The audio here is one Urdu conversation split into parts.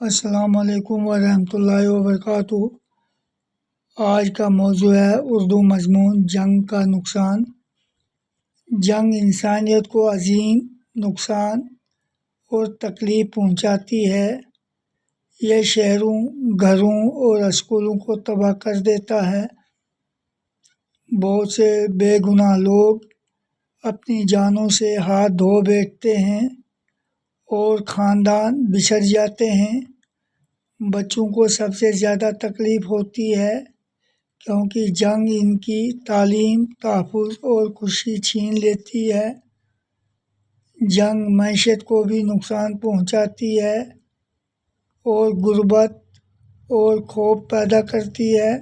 السلام علیکم ورحمۃ اللہ وبرکاتہ۔ آج کا موضوع ہے اردو مضمون جنگ کا نقصان۔ جنگ انسانیت کو عظیم نقصان اور تکلیف پہنچاتی ہے۔ یہ شہروں، گھروں اور اسکولوں کو تباہ کر دیتا ہے۔ بہت سے بے گناہ لوگ اپنی جانوں سے ہاتھ دھو بیٹھتے ہیں اور خاندان بچھڑ جاتے ہیں۔ بچوں کو سب سے زیادہ تکلیف ہوتی ہے کیونکہ جنگ ان کی تعلیم، تحفظ اور خوشی چھین لیتی ہے۔ جنگ معیشت کو بھی نقصان پہنچاتی ہے اور غربت اور خوف پیدا کرتی ہے۔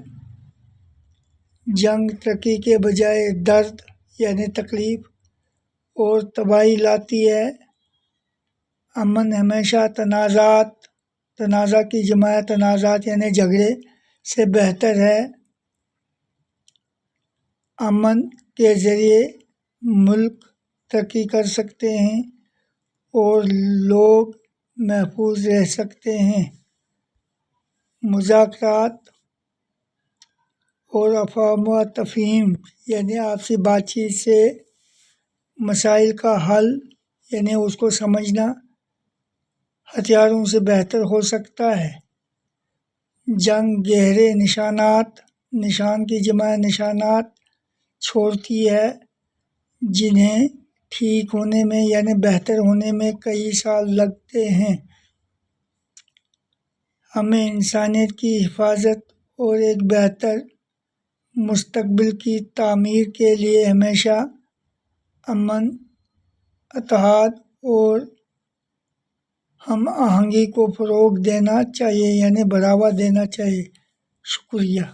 جنگ ترقی کے بجائے درد یعنی تکلیف اور تباہی لاتی ہے۔ امن ہمیشہ تنازع کی جمع تنازعات یعنی جھگڑے سے بہتر ہے۔ امن کے ذریعے ملک ترقی کر سکتے ہیں اور لوگ محفوظ رہ سکتے ہیں۔ مذاکرات اور افہام و تفہیم یعنی آپسی بات چیت سے مسائل کا حل یعنی اس کو سمجھنا ہتھیاروں سے بہتر ہو سکتا ہے۔ جنگ گہرے نشان کی جمع نشانات چھوڑتی ہے جنہیں ٹھیک ہونے میں یعنی بہتر ہونے میں کئی سال لگتے ہیں۔ ہمیں انسانیت کی حفاظت اور ایک بہتر مستقبل کی تعمیر کے لیے ہمیشہ امن، اتحاد اور ہم آہنگی کو فروغ دینا چاہیے یعنی بڑھاوا دینا چاہیے۔ شکریہ۔